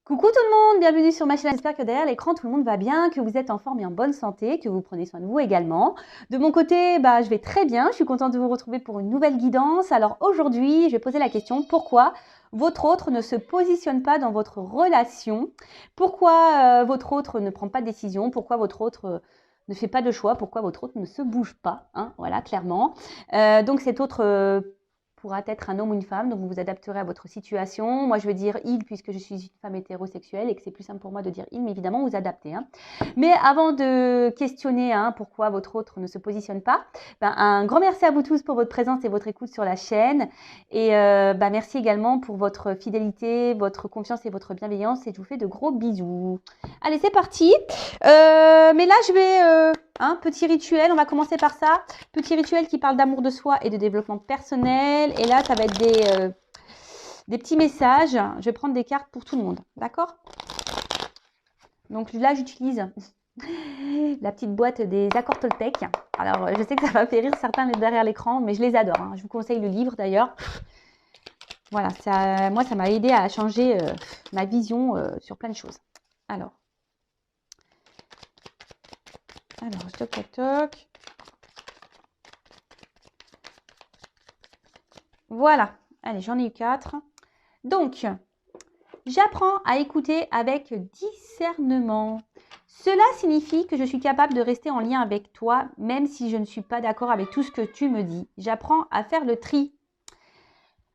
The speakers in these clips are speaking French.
Coucou tout le monde, bienvenue sur ma chaîne. J'espère que derrière l'écran tout le monde va bien, que vous êtes en forme et en bonne santé, que vous prenez soin de vous également. De mon côté, je vais très bien, je suis contente de vous retrouver pour une nouvelle guidance. Alors aujourd'hui, je vais poser la question, pourquoi votre autre ne se positionne pas dans votre relation? Pourquoi votre autre ne prend pas de décision? Pourquoi votre autre ne fait pas de choix? Pourquoi votre autre ne se bouge pas, hein? Voilà, clairement. Donc cet autre pourra être un homme ou une femme, donc vous vous adapterez à votre situation. Moi, je veux dire il, puisque je suis une femme hétérosexuelle et que c'est plus simple pour moi de dire il, mais évidemment, vous adaptez. Hein. Mais avant de questionner pourquoi votre autre ne se positionne pas, un grand merci à vous tous pour votre présence et votre écoute sur la chaîne. Et merci également pour votre fidélité, votre confiance et votre bienveillance. Et je vous fais de gros bisous. Allez, c'est parti. Mais là, je vais... petit rituel, on va commencer par ça. Petit rituel qui parle d'amour de soi et de développement personnel. Et là, ça va être des petits messages. Je vais prendre des cartes pour tout le monde. D'accord? Donc là, j'utilise la petite boîte des accords Toltec. Alors, je sais que ça va faire rire certains derrière l'écran, mais je les adore. Hein. Je vous conseille le livre d'ailleurs. Voilà, moi, ça m'a aidé à changer ma vision sur plein de choses. Alors, toc, toc, toc. Voilà. Allez, j'en ai eu 4. Donc, j'apprends à écouter avec discernement. Cela signifie que je suis capable de rester en lien avec toi, même si je ne suis pas d'accord avec tout ce que tu me dis. J'apprends à faire le tri.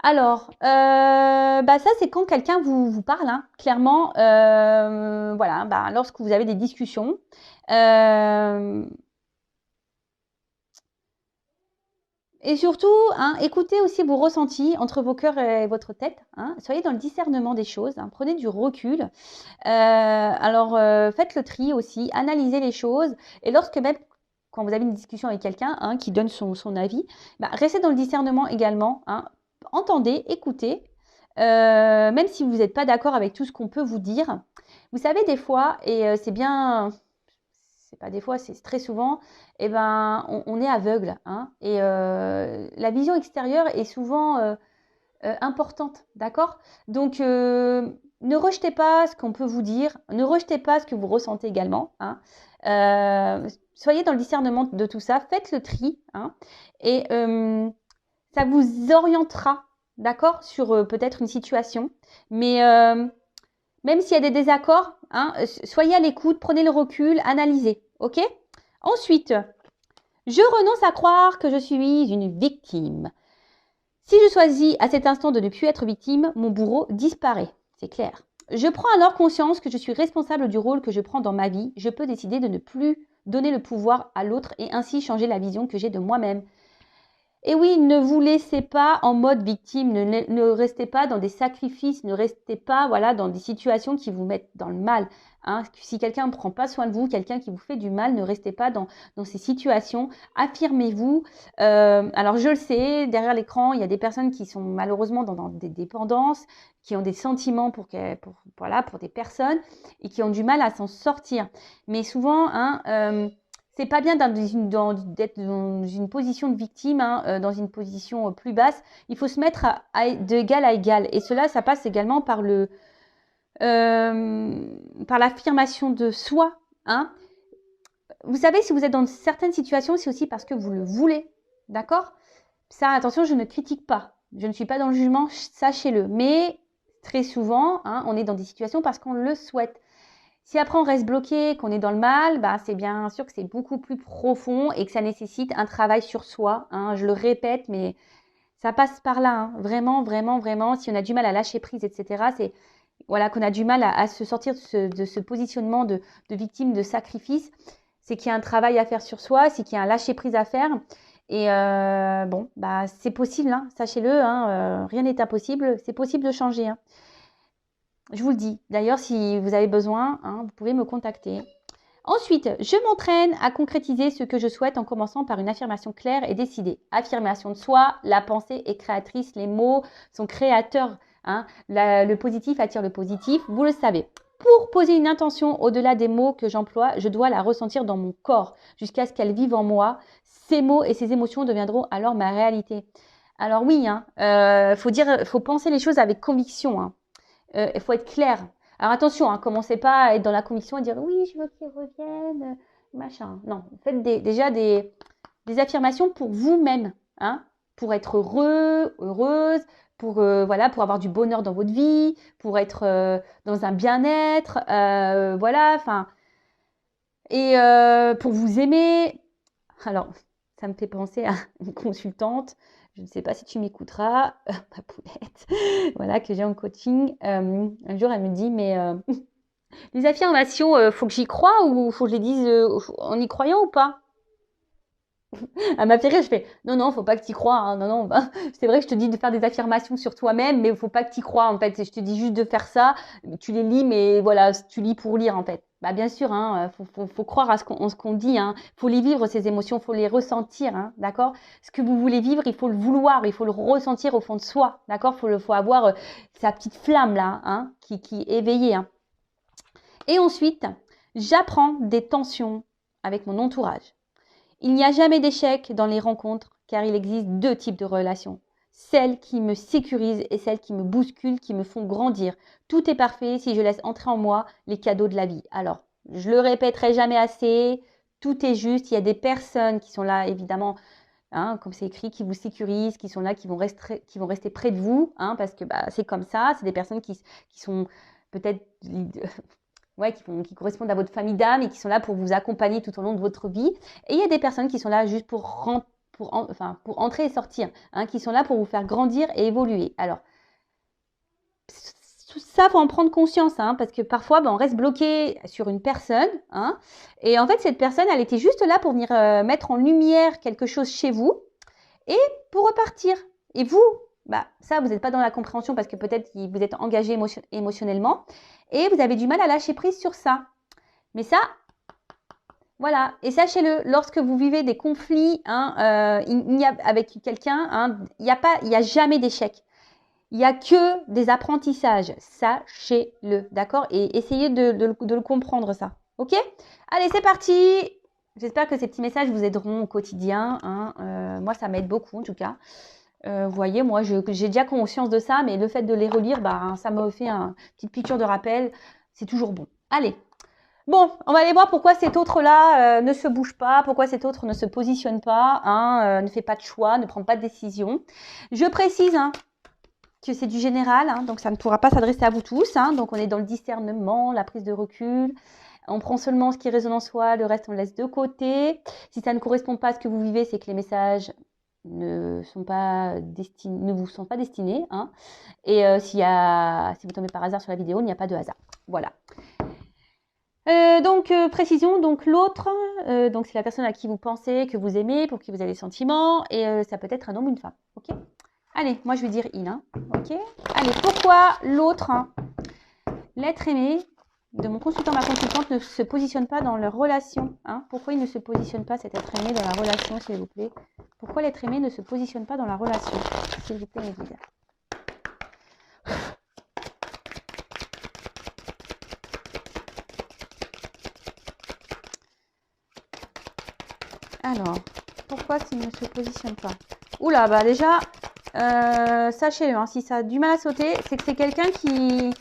Alors, ça c'est quand quelqu'un vous parle, hein, clairement, voilà, lorsque vous avez des discussions. Et surtout, écoutez aussi vos ressentis entre vos cœurs et votre tête. Soyez dans le discernement des choses. Prenez du recul. Faites le tri aussi. Analysez les choses. Et même quand vous avez une discussion avec quelqu'un qui donne son avis, restez dans le discernement également. Entendez, écoutez. Même si vous n'êtes pas d'accord avec tout ce qu'on peut vous dire. Vous savez, des fois, et c'est bien... c'est pas des fois, c'est très souvent, on est aveugle. Et la vision extérieure est souvent importante, d'accord? Donc, ne rejetez pas ce qu'on peut vous dire, ne rejetez pas ce que vous ressentez également. Soyez dans le discernement de tout ça, faites le tri, et ça vous orientera, d'accord, sur peut-être une situation. Mais même s'il y a des désaccords, soyez à l'écoute, prenez le recul, analysez, ok? Ensuite, je renonce à croire que je suis une victime. Si je choisis à cet instant de ne plus être victime, mon bourreau disparaît, c'est clair. Je prends alors conscience que je suis responsable du rôle que je prends dans ma vie. Je peux décider de ne plus donner le pouvoir à l'autre et ainsi changer la vision que j'ai de moi-même. Et oui, ne vous laissez pas en mode victime, ne restez pas dans des sacrifices, ne restez pas dans des situations qui vous mettent dans le mal. Si quelqu'un ne prend pas soin de vous, quelqu'un qui vous fait du mal, ne restez pas dans ces situations. Affirmez-vous. Alors je le sais, derrière l'écran, il y a des personnes qui sont malheureusement dans des dépendances, qui ont des sentiments pour des personnes et qui ont du mal à s'en sortir. Mais souvent, c'est pas bien d'être dans une position de victime, dans une position plus basse. Il faut se mettre d'égal à égal. Et cela, ça passe également par l'affirmation de soi. Vous savez, si vous êtes dans certaines situations, c'est aussi parce que vous le voulez. D'accord? Ça, attention, je ne critique pas. Je ne suis pas dans le jugement, sachez-le. Mais très souvent, on est dans des situations parce qu'on le souhaite. Si après on reste bloqué, qu'on est dans le mal, c'est bien sûr que c'est beaucoup plus profond et que ça nécessite un travail sur soi. Je le répète, mais ça passe par là. Vraiment, vraiment, vraiment. Si on a du mal à lâcher prise, etc., c'est qu'on a du mal à se sortir de ce positionnement de victime, de sacrifice. C'est qu'il y a un travail à faire sur soi, c'est qu'il y a un lâcher prise à faire. Et c'est possible, sachez-le. Rien n'est impossible. C'est possible de changer. Je vous le dis. D'ailleurs, si vous avez besoin, vous pouvez me contacter. Ensuite, je m'entraîne à concrétiser ce que je souhaite en commençant par une affirmation claire et décidée. Affirmation de soi, la pensée est créatrice, les mots sont créateurs. Le positif attire le positif, vous le savez. Pour poser une intention au-delà des mots que j'emploie, je dois la ressentir dans mon corps jusqu'à ce qu'elle vive en moi. Ces mots et ces émotions deviendront alors ma réalité. Alors oui, faut penser les choses avec conviction. Il faut être clair. Alors attention, hein, commencez pas à être dans la conviction et dire oui, je veux qu'il revienne, machin. Non, faites déjà des affirmations pour vous-même, hein, pour être heureux, heureuse, pour voilà, pour avoir du bonheur dans votre vie, pour être dans un bien-être, voilà, enfin, et pour vous aimer. Alors, ça me fait penser à une consultante. Je ne sais pas si tu m'écouteras, ma poulette, voilà, que j'ai en coaching. Un jour, elle me dit, mais les affirmations, faut que j'y croie ou faut que je les dise en y croyant ou pas? Elle m'a fait rire, je fais non, non, faut pas que tu y crois, hein, non, non, bah, c'est vrai que je te dis de faire des affirmations sur toi-même, mais faut pas que tu y crois en fait. Je te dis juste de faire ça, tu les lis, mais voilà, tu lis pour lire en fait. Bah bien sûr, hein, faut croire à ce qu'on dit, hein. Faut les vivre ces émotions, faut les ressentir, hein, d'accord? Ce que vous voulez vivre, il faut le vouloir, il faut le ressentir au fond de soi, d'accord? Faut avoir sa petite flamme là, hein, qui est éveillée, hein. Et ensuite, j'apprends des tensions avec mon entourage. Il n'y a jamais d'échec dans les rencontres car il existe deux types de relations. Celles qui me sécurisent et celles qui me bousculent, qui me font grandir. Tout est parfait si je laisse entrer en moi les cadeaux de la vie. Alors, je le répéterai jamais assez, tout est juste. Il y a des personnes qui sont là, évidemment, hein, comme c'est écrit, qui vous sécurisent, qui sont là, qui vont rester près de vous, hein, parce que bah, c'est comme ça. C'est des personnes qui sont peut-être ouais, qui correspondent à votre famille d'âme et qui sont là pour vous accompagner tout au long de votre vie. Et il y a des personnes qui sont là juste pour entrer et sortir, hein, qui sont là pour vous faire grandir et évoluer. Alors, tout ça, il faut en prendre conscience, hein, parce que parfois, on reste bloqué sur une personne, hein, et en fait, cette personne, elle était juste là pour venir mettre en lumière quelque chose chez vous et pour repartir. Et vous, bah, ça, vous n'êtes pas dans la compréhension parce que peut-être vous êtes engagé émotionnellement et vous avez du mal à lâcher prise sur ça. Mais ça, voilà. Et sachez-le, lorsque vous vivez des conflits, hein, avec quelqu'un, hein, il n'y a jamais d'échec. Il n'y a que des apprentissages. Sachez-le, d'accord? Et essayez de le comprendre, ça. OK? Allez, c'est parti! J'espère que ces petits messages vous aideront au quotidien, hein. Moi, ça m'aide beaucoup, en tout cas. Vous voyez, moi, j'ai déjà conscience de ça, mais le fait de les relire, bah, ça me fait une petite piqûre de rappel. C'est toujours bon. Allez. Bon, on va aller voir pourquoi cet autre-là ne se bouge pas, pourquoi cet autre ne se positionne pas, hein, ne fait pas de choix, ne prend pas de décision. Je précise, hein, que c'est du général, hein, donc ça ne pourra pas s'adresser à vous tous, hein, donc on est dans le discernement, la prise de recul. On prend seulement ce qui résonne en soi, le reste on le laisse de côté. Si ça ne correspond pas à ce que vous vivez, c'est que les messages ne vous sont pas destinés, hein. Et si vous tombez par hasard sur la vidéo, il n'y a pas de hasard. Voilà. Précision, donc l'autre, donc c'est la personne à qui vous pensez, que vous aimez, pour qui vous avez des sentiments, et ça peut être un homme ou une femme. Ok? Allez, moi je vais dire il, hein. Ok? Allez, pourquoi l'autre, hein, l'être aimé de mon consultant, ma consultante, ne se positionne pas dans leur relation, hein? Pourquoi il ne se positionne pas, cet être aimé, dans la relation, s'il vous plaît? Pourquoi l'être aimé ne se positionne pas dans la relation, s'il vous plaît, mes guides? Alors, pourquoi il ne se positionne pas? Oula, bah déjà, sachez-le, hein, si ça a du mal à sauter, c'est que c'est quelqu'un qui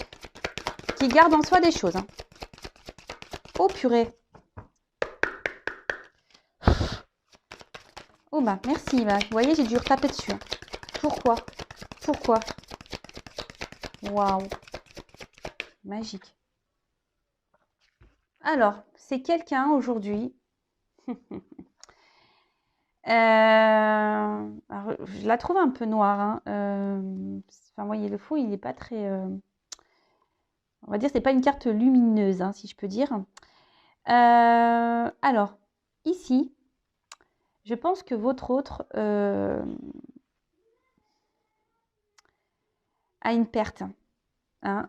garde en soi des choses, hein. Oh purée. Oh bah merci, bah, vous voyez, j'ai dû retaper dessus, hein. Pourquoi? Pourquoi? Waouh. Magique. Alors, c'est quelqu'un aujourd'hui. Alors, je la trouve un peu noire, hein. Enfin, vous voyez, le fond, il n'est pas très... on va dire, c'est pas une carte lumineuse, hein, si je peux dire. Alors, ici, je pense que votre autre a une perte, hein.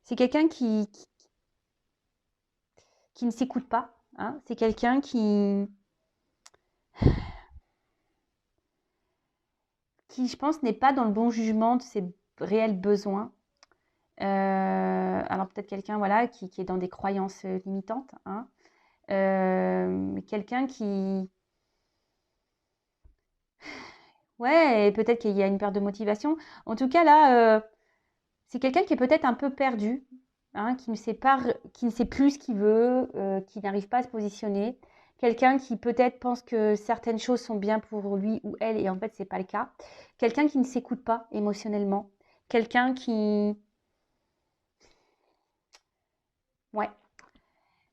C'est quelqu'un qui ne s'écoute pas, hein. C'est quelqu'un qui, je pense, n'est pas dans le bon jugement de ses réels besoins. Alors peut-être quelqu'un, voilà, qui est dans des croyances limitantes, hein. Quelqu'un qui... Ouais, et peut-être qu'il y a une perte de motivation. En tout cas, là, C'est quelqu'un qui est peut-être un peu perdu, hein, qui ne sait pas, qui ne sait plus ce qu'il veut, qui n'arrive pas à se positionner. Quelqu'un qui peut-être pense que certaines choses sont bien pour lui ou elle et en fait, c'est pas le cas. Quelqu'un qui ne s'écoute pas émotionnellement. Quelqu'un qui... Ouais.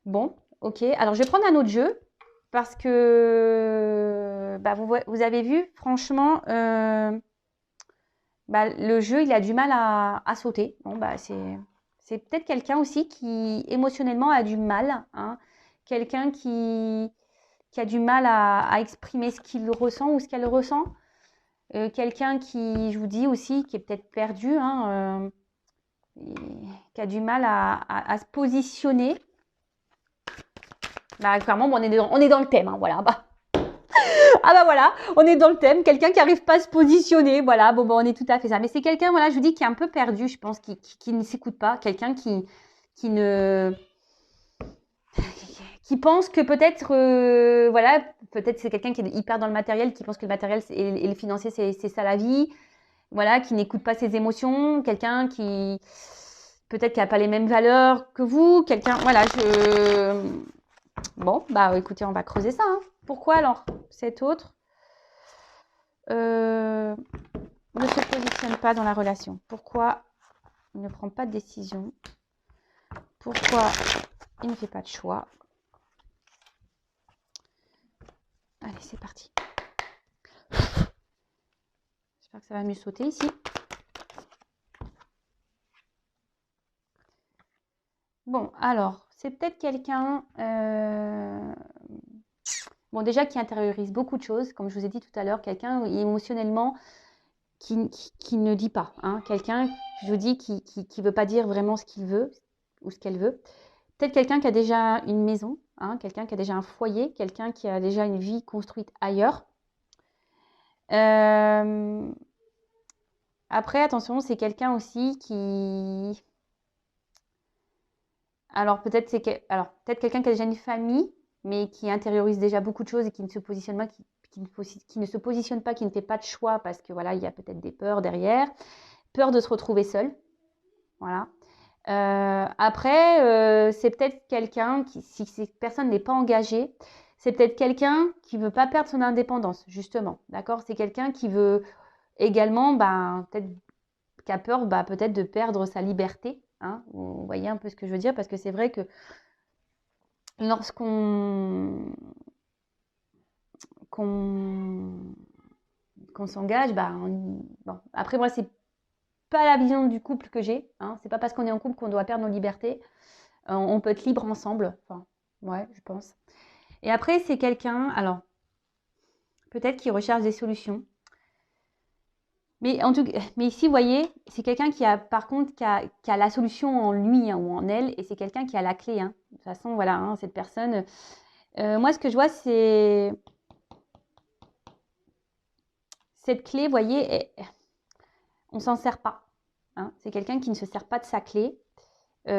Bon, ok. Alors, je vais prendre un autre jeu parce que bah, vous avez vu, franchement, bah, le jeu, il a du mal à sauter. Bon, bah, c'est peut-être quelqu'un aussi qui émotionnellement a du mal, hein. Quelqu'un qui a du mal à exprimer ce qu'il ressent ou ce qu'elle ressent. Quelqu'un qui, je vous dis aussi, qui est peut-être perdu, hein, qui a du mal à se positionner. Bah, clairement, bon, on est dans le thème, hein, voilà. Bah. Ah bah voilà, on est dans le thème. Quelqu'un qui n'arrive pas à se positionner, voilà. Bon, on est tout à fait ça. Mais c'est quelqu'un, voilà, je vous dis, qui est un peu perdu, je pense, qui ne s'écoute pas. Quelqu'un qui ne... qui pense que peut-être, voilà, peut-être c'est quelqu'un qui est hyper dans le matériel, qui pense que le matériel et le financier, c'est ça la vie. Voilà, qui n'écoute pas ses émotions. Quelqu'un qui, peut-être, qui n'a pas les mêmes valeurs que vous. Quelqu'un, voilà, Bon, bah écoutez, on va creuser ça, hein. Pourquoi alors cet autre ne se positionne pas dans la relation? Pourquoi il ne prend pas de décision? Pourquoi il ne fait pas de choix? Allez, c'est parti. J'espère que ça va mieux sauter ici. Bon, alors, c'est peut-être quelqu'un... Bon, déjà qui intériorise beaucoup de choses, comme je vous ai dit tout à l'heure, quelqu'un émotionnellement qui ne dit pas, hein. Quelqu'un, je vous dis, qui ne veut pas dire vraiment ce qu'il veut ou ce qu'elle veut. Peut-être quelqu'un qui a déjà une maison, hein, quelqu'un qui a déjà un foyer, quelqu'un qui a déjà une vie construite ailleurs. Après, attention, c'est quelqu'un aussi qui... Alors peut-être peut-être quelqu'un qui a déjà une famille, mais qui intériorise déjà beaucoup de choses et qui ne se positionne pas, qui ne se positionne pas, qui ne fait pas de choix parce que voilà, il y a peut-être des peurs derrière, peur de se retrouver seul, voilà. Après, c'est peut-être quelqu'un qui, si cette personne n'est pas engagée, c'est peut-être quelqu'un qui veut pas perdre son indépendance, justement, d'accord? C'est quelqu'un qui veut également, peut-être, qui a peur, peut-être de perdre sa liberté, hein? Vous voyez un peu ce que je veux dire? Parce que c'est vrai que lorsqu'on s'engage, bon. Après moi c'est pas la vision du couple que j'ai, hein. C'est pas parce qu'on est en couple qu'on doit perdre nos libertés. On peut être libre ensemble, enfin, ouais, je pense. Et après c'est quelqu'un, alors peut-être qui recherche des solutions. Mais en tout cas, mais ici, vous voyez, c'est quelqu'un qui a, par contre, qui a la solution en lui, hein, ou en elle, et c'est quelqu'un qui a la clé, hein. De toute façon, voilà, hein, cette personne. Moi, ce que je vois, c'est cette clé, vous voyez, on s'en sert pas, hein. C'est quelqu'un qui ne se sert pas de sa clé, qui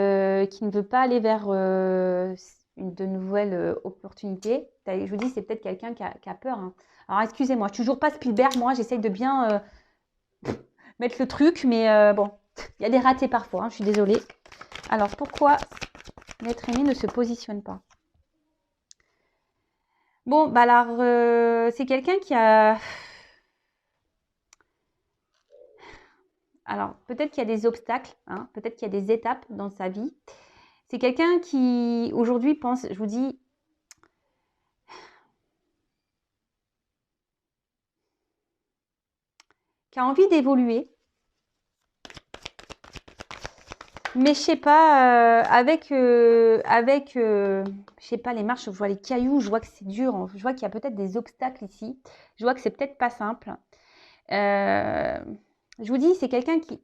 ne veut pas aller vers de nouvelles opportunités. Je vous dis, c'est peut-être quelqu'un qui a peur, hein. Alors, excusez-moi, je suis toujours pas Spielberg, moi, j'essaye de bien mettre le truc, mais bon, il y a des ratés parfois, hein, je suis désolée. Alors, pourquoi l'être aimé ne se positionne pas? Bon, alors, c'est quelqu'un qui a... Alors, peut-être qu'il y a des obstacles, hein, peut-être qu'il y a des étapes dans sa vie. C'est quelqu'un qui, aujourd'hui, pense, je vous dis, qui a envie d'évoluer. Mais je sais pas, je sais pas, les marches, je vois les cailloux, je vois que c'est dur, hein. Je vois qu'il y a peut-être des obstacles ici. Je vois que c'est peut-être pas simple. Je vous dis, c'est quelqu'un qui,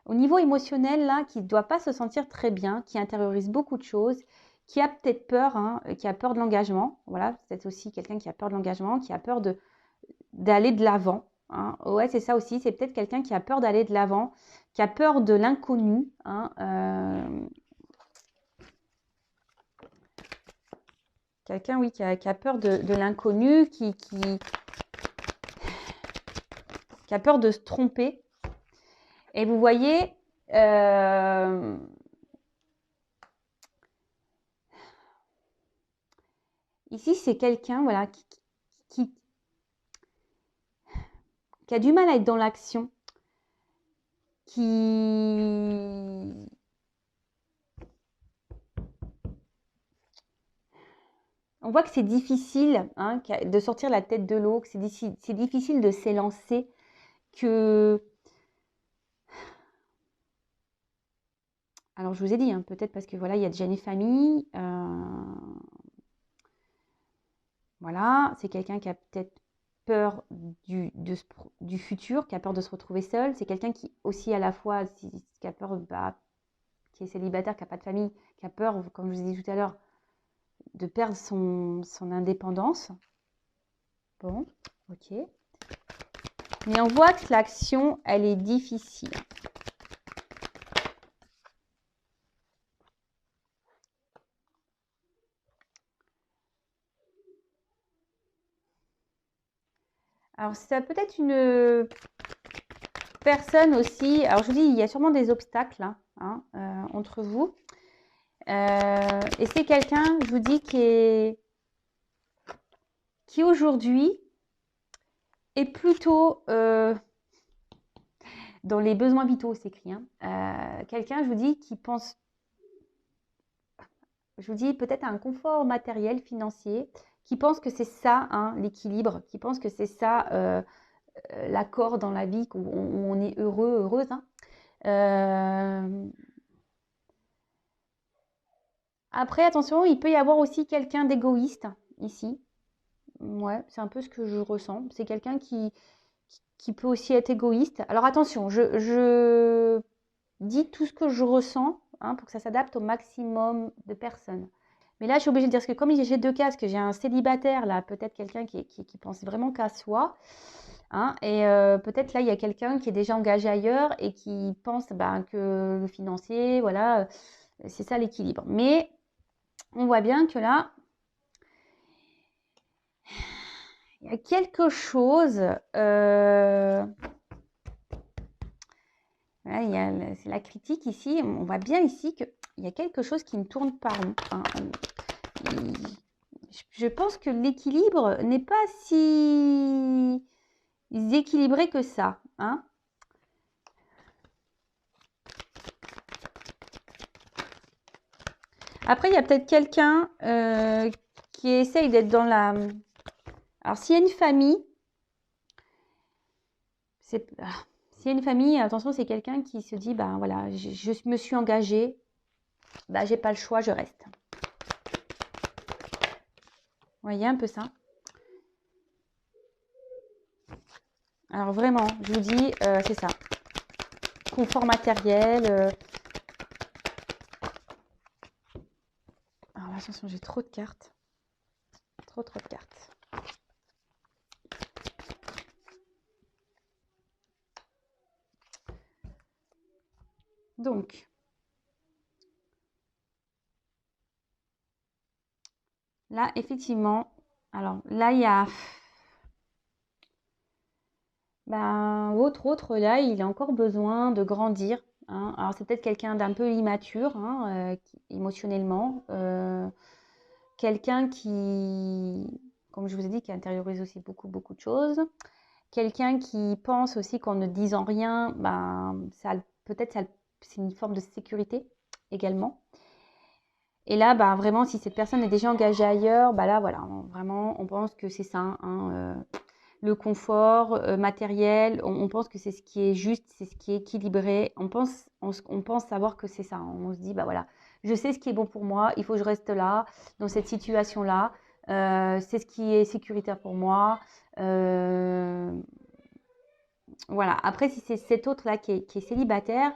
au niveau émotionnel, là, qui ne doit pas se sentir très bien, qui intériorise beaucoup de choses, qui a peut-être peur, hein, qui a peur de l'engagement. Voilà, c'est aussi quelqu'un qui a peur de l'engagement, qui a peur d'aller de l'avant, hein. Ouais, c'est ça aussi, c'est peut-être quelqu'un qui a peur d'aller de l'avant, qui a peur de l'inconnu, hein, quelqu'un, oui, qui a peur de l'inconnu, qui a peur de se tromper. Et vous voyez, Euh, Ici, c'est quelqu'un voilà, qui, qui a du mal à être dans l'action, qui... On voit que c'est difficile hein, de sortir la tête de l'eau, que c'est difficile de s'élancer, que... Alors, je vous ai dit, hein, peut-être parce que voilà, il y a déjà une famille. Voilà, c'est quelqu'un qui a peut-être peur du futur, qui a peur de se retrouver seul. C'est quelqu'un qui aussi à la fois, qui a peur, qui est célibataire, qui n'a pas de famille, qui a peur, comme je vous ai dit tout à l'heure, de perdre son indépendance. Bon, ok. Mais on voit que l'action, elle est difficile. Alors, ça peut être une personne aussi. Alors, je vous dis, il y a sûrement des obstacles hein, entre vous. Et c'est quelqu'un, je vous dis, qui aujourd'hui est plutôt dans les besoins vitaux, c'est écrit. Hein. Quelqu'un, je vous dis, qui pense, je vous dis, peut-être à un confort matériel, financier, qui pense que c'est ça, hein, l'équilibre, qui pense que c'est ça, l'accord dans la vie, où on est heureux, heureuse. Hein. Après, attention, il peut y avoir aussi quelqu'un d'égoïste ici. Ouais, c'est un peu ce que je ressens. C'est quelqu'un qui peut aussi être égoïste. Alors attention, je dis tout ce que je ressens hein, pour que ça s'adapte au maximum de personnes. Mais là, je suis obligée de dire, parce que comme j'ai deux cas, parce que j'ai un célibataire, là, peut-être quelqu'un qui pense vraiment qu'à soi, hein, et peut-être là, il y a quelqu'un qui est déjà engagé ailleurs et qui pense ben, que le financier, voilà, c'est ça l'équilibre. Mais on voit bien que là, il y a quelque chose... Voilà, c'est la critique ici. On voit bien ici qu'il y a quelque chose qui ne tourne pas rond. Hein. Je pense que l'équilibre n'est pas si équilibré que ça. Hein. Après, il y a peut-être quelqu'un qui essaye d'être dans la... Alors, s'il y a une famille, s'il y a une famille, attention, c'est quelqu'un qui se dit, ben voilà, je me suis engagée, ben, j'ai pas le choix, je reste. Vous voyez un peu ça? Alors vraiment, je vous dis, c'est ça. Confort matériel. Alors attention, j'ai trop de cartes. Trop de cartes. Donc, là, effectivement, alors là, il y a... Ben, autre, là, il a encore besoin de grandir. Hein. Alors, c'est peut-être quelqu'un d'un peu immature, hein, émotionnellement. Quelqu'un qui, comme je vous ai dit, qui intériorise aussi beaucoup de choses. Quelqu'un qui pense aussi qu'en ne disant rien, ben, peut-être c'est une forme de sécurité également. Et là, bah, vraiment, si cette personne est déjà engagée ailleurs, bah là, voilà, vraiment, on pense que c'est ça, hein, le confort matériel, on pense que c'est ce qui est juste, c'est ce qui est équilibré. On pense savoir que c'est ça. On se dit, bah voilà, je sais ce qui est bon pour moi, il faut que je reste là, dans cette situation-là. C'est ce qui est sécuritaire pour moi. Voilà. Après, si c'est cet autre-là qui est célibataire,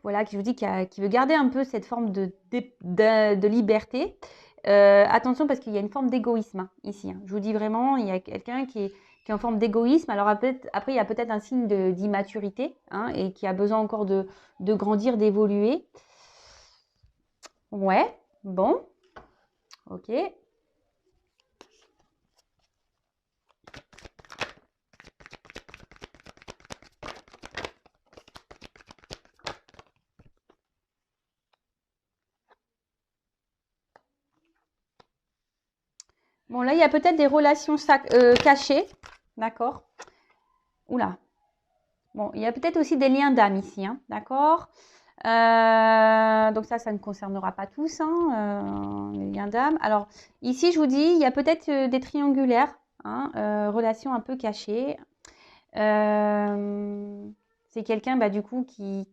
voilà, qui je vous dis, qui veut garder un peu cette forme de liberté. Attention parce qu'il y a une forme d'égoïsme hein, ici. Hein. Je vous dis vraiment, il y a quelqu'un qui est en forme d'égoïsme. Alors après, il y a peut-être un signe d'immaturité hein, et qui a besoin encore de grandir, d'évoluer. Ouais, bon, ok. Bon, là, il y a peut-être des relations cachées. D'accord. Oula. Bon, il y a peut-être aussi des liens d'âme ici. Hein, d'accord. Donc ça ne concernera pas tous, hein, les liens d'âme. Alors, ici, je vous dis, il y a peut-être des triangulaires, hein, relations un peu cachées. C'est quelqu'un, bah, du coup, qui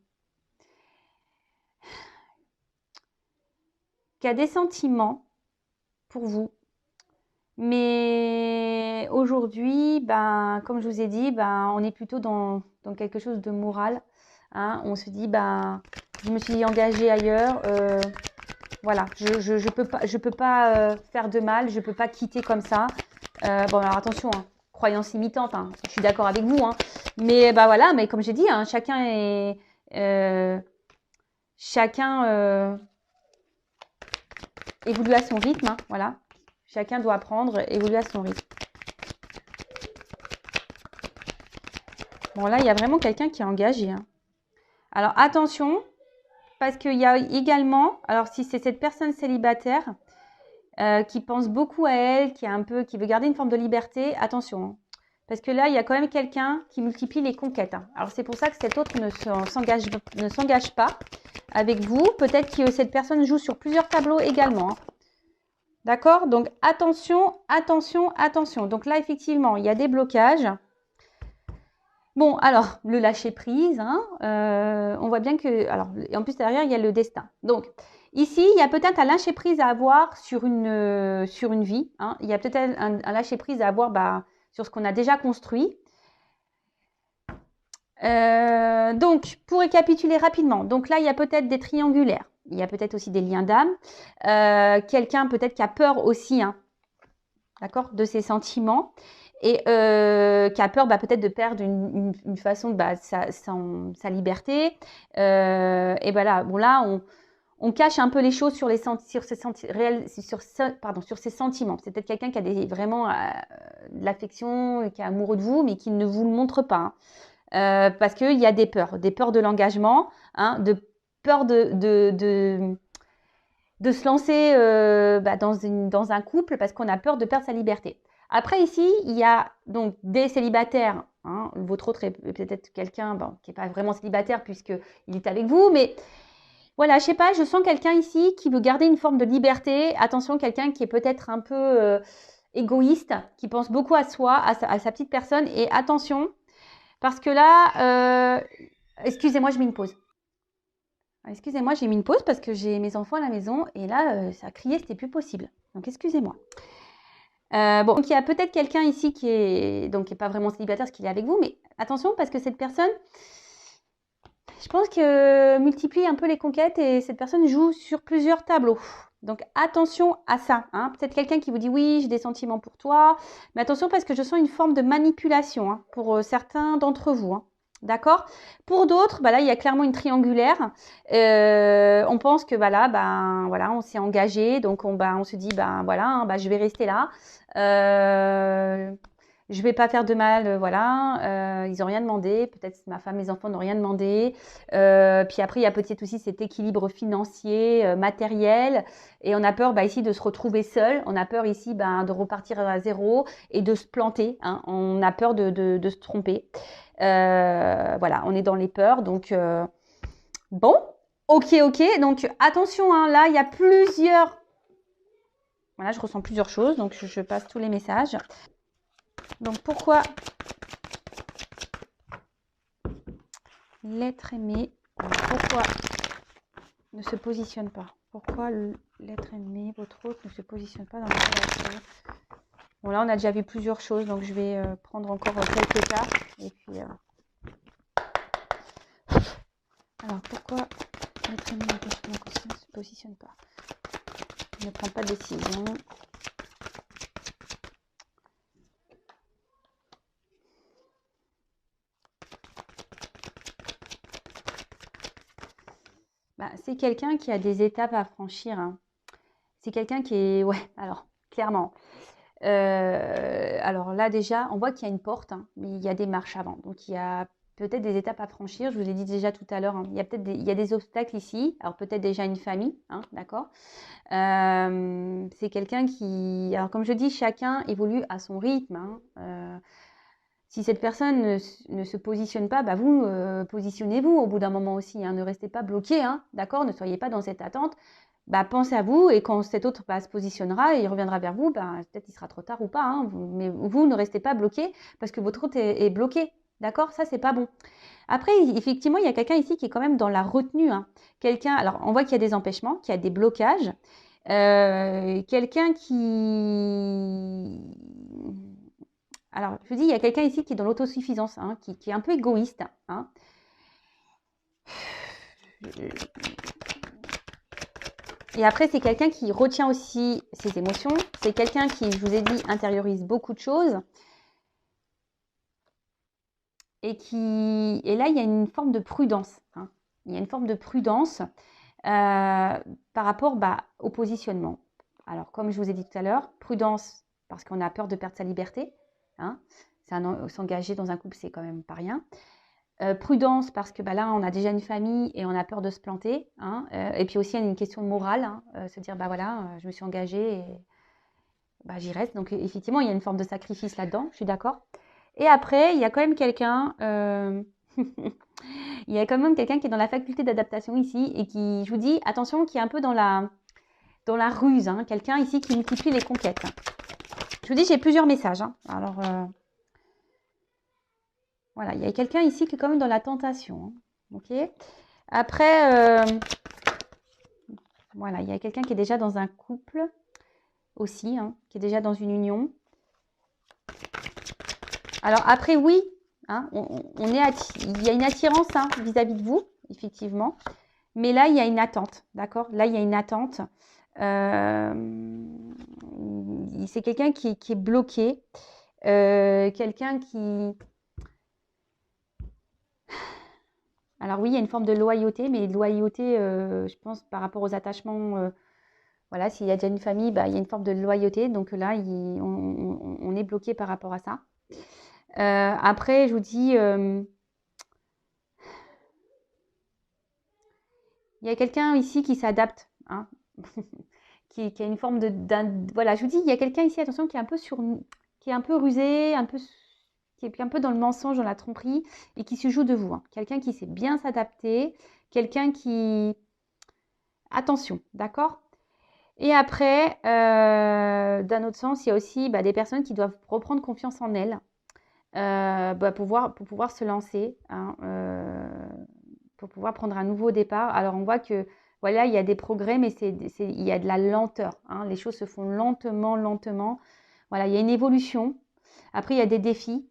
a des sentiments pour vous. Mais aujourd'hui, ben, comme je vous ai dit, ben, on est plutôt dans quelque chose de moral. Hein. On se dit, ben, je me suis engagée ailleurs. Voilà, je peux pas faire de mal, je peux pas quitter comme ça. Bon, alors attention, hein, croyance limitante, hein, je suis d'accord avec vous. Hein. Mais bah voilà, mais comme j'ai dit, hein, chacun est évolue à son rythme. Hein, voilà. Chacun doit apprendre, évoluer à son rythme. Bon, là, il y a vraiment quelqu'un qui est engagé. Hein. Alors, attention, parce qu'il y a également, alors si c'est cette personne célibataire qui pense beaucoup à elle, qui veut garder une forme de liberté, attention. Hein. Parce que là, il y a quand même quelqu'un qui multiplie les conquêtes. Hein. Alors, c'est pour ça que cet autre ne s'engage pas avec vous. Peut-être que cette personne joue sur plusieurs tableaux également. Hein. D'accord? Donc, attention, attention, attention. Donc là, effectivement, il y a des blocages. Bon, alors, le lâcher-prise, hein, on voit bien que... Alors, en plus, derrière, il y a le destin. Donc, ici, il y a peut-être un lâcher-prise à avoir sur une vie. Hein. Il y a peut-être un lâcher-prise à avoir sur ce qu'on a déjà construit. Donc, pour récapituler rapidement, donc là, il y a peut-être des triangulaires. Il y a peut-être aussi des liens d'âme. Quelqu'un peut-être qui a peur aussi, hein, d'accord, de ses sentiments. Et qui a peur peut-être de perdre une façon de sa liberté. Et voilà, bon là, on cache un peu les choses sur ses sentiments. C'est peut-être quelqu'un qui a vraiment de l'affection, qui est amoureux de vous, mais qui ne vous le montre pas. Hein. Parce qu'il y a des peurs de l'engagement, hein, de peur de se lancer dans un couple parce qu'on a peur de perdre sa liberté. Après, ici, il y a donc des célibataires. Hein, votre autre est peut-être quelqu'un qui n'est pas vraiment célibataire puisqu'il est avec vous. Mais voilà, je sais pas, je sens quelqu'un ici qui veut garder une forme de liberté. Attention, quelqu'un qui est peut-être un peu égoïste, qui pense beaucoup à soi, à sa petite personne. Et attention, parce que là, excusez-moi, je mets une pause. Excusez-moi, j'ai mis une pause parce que j'ai mes enfants à la maison et là, ça a crié, c'était plus possible. Donc, excusez-moi. Bon, donc il y a peut-être quelqu'un ici qui est pas vraiment célibataire parce qu'il est avec vous, mais attention parce que cette personne, je pense que multiplie un peu les conquêtes et cette personne joue sur plusieurs tableaux. Donc attention à ça. Hein. Peut-être quelqu'un qui vous dit oui, j'ai des sentiments pour toi, mais attention parce que je sens une forme de manipulation hein, pour certains d'entre vous. Hein. D'accord. Pour d'autres, là, il y a clairement une triangulaire. On pense que voilà, on s'est engagé, donc on se dit voilà, je vais rester là. Je vais pas faire de mal, voilà. Ils ont rien demandé. Peut-être ma femme, mes enfants n'ont rien demandé. Puis après, il y a peut-être aussi cet équilibre financier, matériel, et on a peur ici de se retrouver seul. On a peur ici de repartir à zéro et de se planter. Hein. On a peur de se tromper. Voilà, on est dans les peurs. Donc bon, ok. Donc attention, hein, là il y a plusieurs. Voilà, je ressens plusieurs choses. Donc je passe tous les messages. Donc pourquoi l'être aimé, pourquoi ne se positionne pas? Pourquoi l'être aimé, votre autre, ne se positionne pas dans votre relation? Bon là on a déjà vu plusieurs choses, donc je vais prendre encore quelques cas. Et puis alors pourquoi l'être aimé ne se positionne pas? Il ne prend pas de décision. C'est quelqu'un qui a des étapes à franchir. Hein. C'est quelqu'un qui est... Ouais, alors, clairement. Alors là, déjà, on voit qu'il y a une porte, hein, mais il y a des marches avant. Donc, il y a peut-être des étapes à franchir. Je vous ai dit déjà tout à l'heure, hein, il y a peut-être il y a des obstacles ici. Alors peut-être déjà une famille, hein, d'accord. C'est quelqu'un qui... Alors comme je dis, chacun évolue à son rythme. Hein. Si cette personne ne se positionne pas, bah vous, positionnez-vous au bout d'un moment aussi. Hein. Ne restez pas bloqué, hein, d'accord. Ne soyez pas dans cette attente. Bah, pensez à vous et quand cet autre se positionnera et il reviendra vers vous, bah, peut-être il sera trop tard ou pas. Hein, mais vous ne restez pas bloqué parce que votre autre est bloqué. D'accord. Ça, c'est pas bon. Après, effectivement, il y a quelqu'un ici qui est quand même dans la retenue. Hein. Quelqu'un, alors on voit qu'il y a des empêchements, qu'il y a des blocages. Quelqu'un qui... Alors, je vous dis, il y a quelqu'un ici qui est dans l'autosuffisance, hein, qui est un peu égoïste. Hein. Et après, c'est quelqu'un qui retient aussi ses émotions. C'est quelqu'un qui, je vous ai dit, intériorise beaucoup de choses. Et là, il y a une forme de prudence. Hein. Il y a une forme de prudence par rapport au positionnement. Alors, comme je vous ai dit tout à l'heure, prudence parce qu'on a peur de perdre sa liberté. Hein. S'engager dans un couple, c'est quand même pas rien. Prudence parce que là, on a déjà une famille et on a peur de se planter. Hein. Et puis aussi, il y a une question de morale. Hein. Se dire, voilà, je me suis engagée et j'y reste. Donc, effectivement, il y a une forme de sacrifice là-dedans. Je suis d'accord. Et après, il y a quand même quelqu'un... il y a quand même quelqu'un qui est dans la faculté d'adaptation ici et qui, je vous dis, attention, qui est un peu dans la ruse. Hein. Quelqu'un ici qui multiplie les conquêtes. Je vous dis, j'ai plusieurs messages. Hein. Alors, voilà, il y a quelqu'un ici qui est quand même dans la tentation. Hein. Ok. Après, voilà, il y a quelqu'un qui est déjà dans un couple aussi, hein, qui est déjà dans une union. Alors après, oui, hein, il y a une attirance hein, vis-à-vis de vous, effectivement. Mais là, il y a une attente, d'accord? Là, il y a une attente. C'est quelqu'un qui est bloqué. Quelqu'un qui... Alors oui, il y a une forme de loyauté, mais loyauté, je pense, par rapport aux attachements... voilà, s'il y a déjà une famille, il y a une forme de loyauté. Donc là, on est bloqué par rapport à ça. Après, je vous dis, il y a quelqu'un ici qui s'adapte, hein, qui a une forme voilà, je vous dis, il y a quelqu'un ici, attention, qui est un peu qui est un peu rusé, qui est un peu dans le mensonge, dans la tromperie, et qui se joue de vous. Hein. Quelqu'un qui sait bien s'adapter, quelqu'un qui... Attention, d'accord? Et après, d'un autre sens, il y a aussi des personnes qui doivent reprendre confiance en elles. Pour pouvoir se lancer, hein, pour pouvoir prendre un nouveau départ. Alors, on voit que, voilà, il y a des progrès, mais il y a de la lenteur. Hein, les choses se font lentement, lentement. Voilà, il y a une évolution. Après, il y a des défis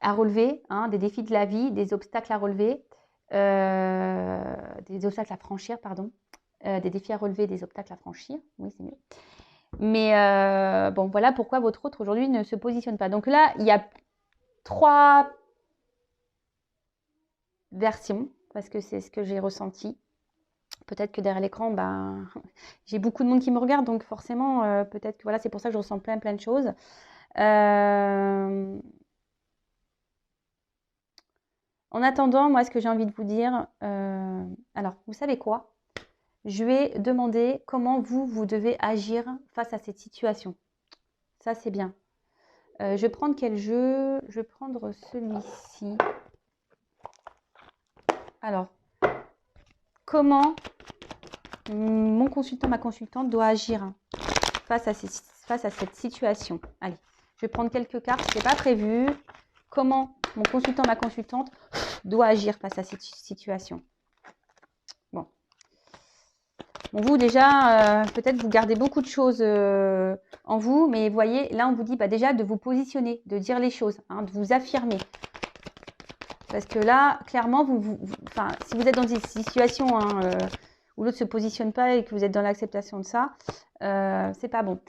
à relever, hein, des défis de la vie, des obstacles à relever, des obstacles à franchir, pardon. Des défis à relever, des obstacles à franchir. Oui, c'est mieux. Mais bon, voilà pourquoi votre autre aujourd'hui ne se positionne pas. Donc là, il y a 3 versions, parce que c'est ce que j'ai ressenti. Peut-être que derrière l'écran, j'ai beaucoup de monde qui me regarde, donc forcément, peut-être que voilà, c'est pour ça que je ressens plein de choses. En attendant, moi, ce que j'ai envie de vous dire, alors, vous savez quoi? Je vais demander comment vous devez agir face à cette situation. Ça, c'est bien. Je vais prendre quel jeu? Je vais prendre celui-ci. Alors, comment mon consultant, ma consultante doit agir face à cette situation? Allez, je vais prendre quelques cartes, ce n'est pas prévu. Comment mon consultant, ma consultante doit agir face à cette situation? Bon, vous déjà, peut-être vous gardez beaucoup de choses en vous, mais vous voyez, là on vous dit déjà de vous positionner, de dire les choses, hein, de vous affirmer. Parce que là, clairement, si vous êtes dans une situation où l'autre ne se positionne pas et que vous êtes dans l'acceptation de ça, c'est pas bon.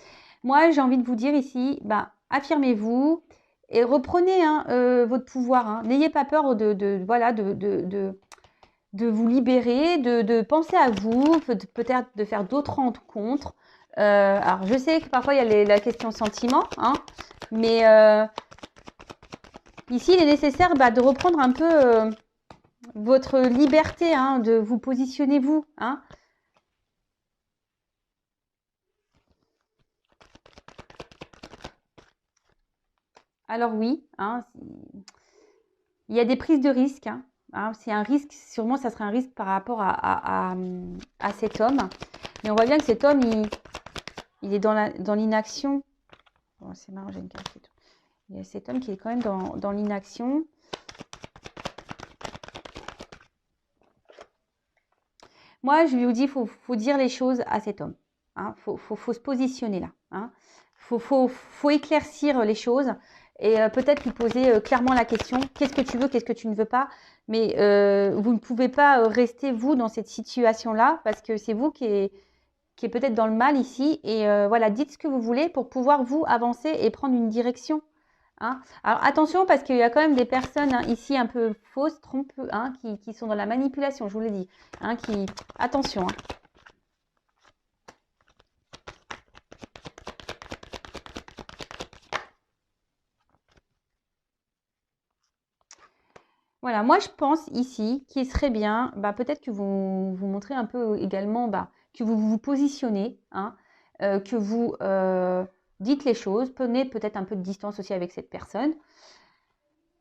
Moi, j'ai envie de vous dire ici, affirmez-vous et reprenez votre pouvoir. Hein. N'ayez pas peur de vous libérer, de penser à vous, peut-être de faire d'autres rencontres. Alors, je sais que parfois, il y a la question sentiment, hein, mais Ici, il est nécessaire de reprendre un peu votre liberté, hein, de vous positionner vous. Hein. Alors oui, hein, il y a des prises de risques. Hein. C'est un risque, sûrement ça serait un risque par rapport à cet homme. Mais on voit bien que cet homme, il est dans l'inaction. Bon, c'est marrant, j'ai une carte. Il y a cet homme qui est quand même dans l'inaction. Moi, je lui dis, il faut dire les choses à cet homme. Hein. Faut se positionner là. Hein. Faut éclaircir les choses et peut-être lui poser clairement la question, qu'est-ce que tu veux, qu'est-ce que tu ne veux pas. Mais vous ne pouvez pas rester, vous, dans cette situation-là parce que c'est vous qui est peut-être dans le mal ici. Et voilà, dites ce que vous voulez pour pouvoir, vous, avancer et prendre une direction. Hein. Alors attention parce qu'il y a quand même des personnes hein, ici un peu fausses, trompeuses, hein, qui sont dans la manipulation, je vous l'ai dit. Hein, attention. Hein. Voilà, moi je pense ici qu'il serait bien, peut-être que vous montrez un peu également, que vous vous positionnez, hein, que vous dites les choses, prenez peut-être un peu de distance aussi avec cette personne.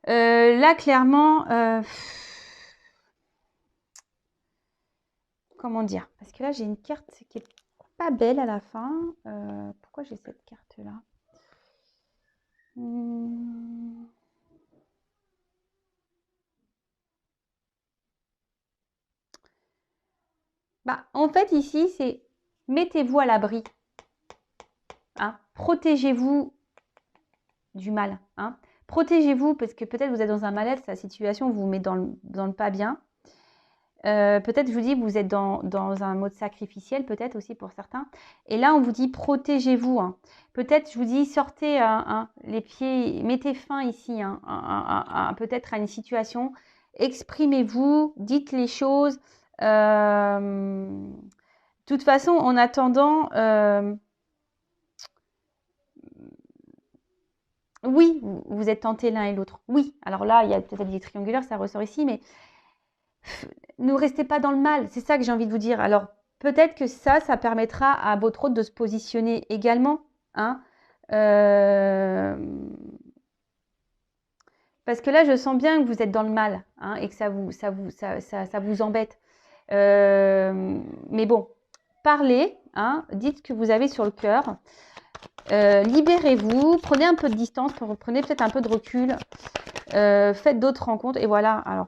Là, clairement, comment dire? Parce que là, j'ai une carte qui est pas belle à la fin. Pourquoi j'ai cette carte-là? En fait, ici, c'est mettez-vous à l'abri. Hein, protégez-vous du mal. Hein. Protégez-vous parce que peut-être vous êtes dans un mal-être, la situation vous met dans le pas bien. Peut-être, je vous dis, vous êtes dans un mode sacrificiel, peut-être aussi pour certains. Et là, on vous dit, protégez-vous. Hein. Peut-être, je vous dis, sortez les pieds, mettez fin ici, peut-être à une situation. Exprimez-vous, dites les choses. De toute façon, en attendant, oui, vous êtes tentés l'un et l'autre. Oui, alors là, il y a peut-être des triangulaires, ça ressort ici, mais ne restez pas dans le mal. C'est ça que j'ai envie de vous dire. Alors, peut-être que ça permettra à votre hôte de se positionner également. Hein. Parce que là, je sens bien que vous êtes dans le mal hein, et que ça vous embête. Mais bon, parlez, hein, dites ce que vous avez sur le cœur. Libérez-vous, prenez un peu de distance, prenez peut-être un peu de recul, faites d'autres rencontres et voilà. Alors,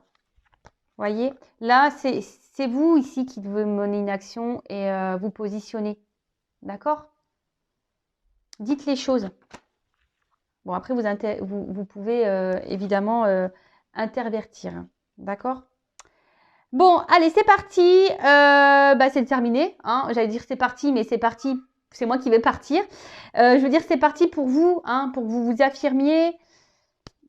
voyez, là, c'est vous ici qui devez mener une action et vous positionner. D'accord? Dites les choses. Bon, après, vous pouvez évidemment intervertir. D'accord? Bon, allez, c'est parti. C'est terminé. Hein. J'allais dire c'est parti, mais c'est parti. C'est moi qui vais partir. Je veux dire, c'est parti pour vous, hein, pour que vous vous affirmiez.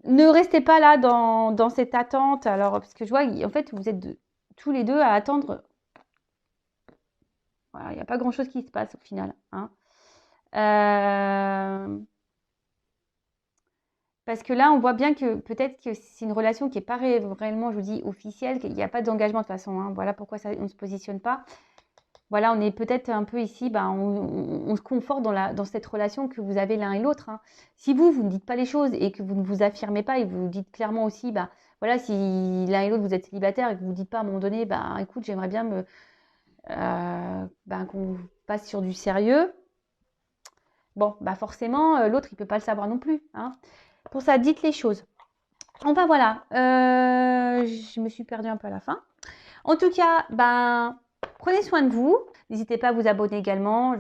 Ne restez pas là dans cette attente. Alors, parce que je vois, en fait, vous êtes tous les deux à attendre. Voilà, il n'y a pas grand-chose qui se passe au final. Hein. Parce que là, on voit bien que peut-être que c'est une relation qui n'est pas réellement, je vous dis, officielle, qu'il n'y a pas d'engagement de toute façon. Hein. Voilà pourquoi on ne se positionne pas. Voilà, on est peut-être un peu ici, on se conforte dans cette relation que vous avez l'un et l'autre. Hein. Si vous ne dites pas les choses et que vous ne vous affirmez pas et vous dites clairement aussi, voilà, si l'un et l'autre vous êtes célibataire et que vous ne dites pas à un moment donné, écoute, j'aimerais bien qu'on passe sur du sérieux. Bon, forcément, l'autre, il ne peut pas le savoir non plus. Hein. Pour ça, dites les choses. Enfin, voilà. Je me suis perdue un peu à la fin. En tout cas, prenez soin de vous. N'hésitez pas à vous abonner également.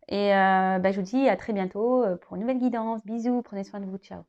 Et je vous dis à très bientôt pour une nouvelle guidance. Bisous, prenez soin de vous. Ciao.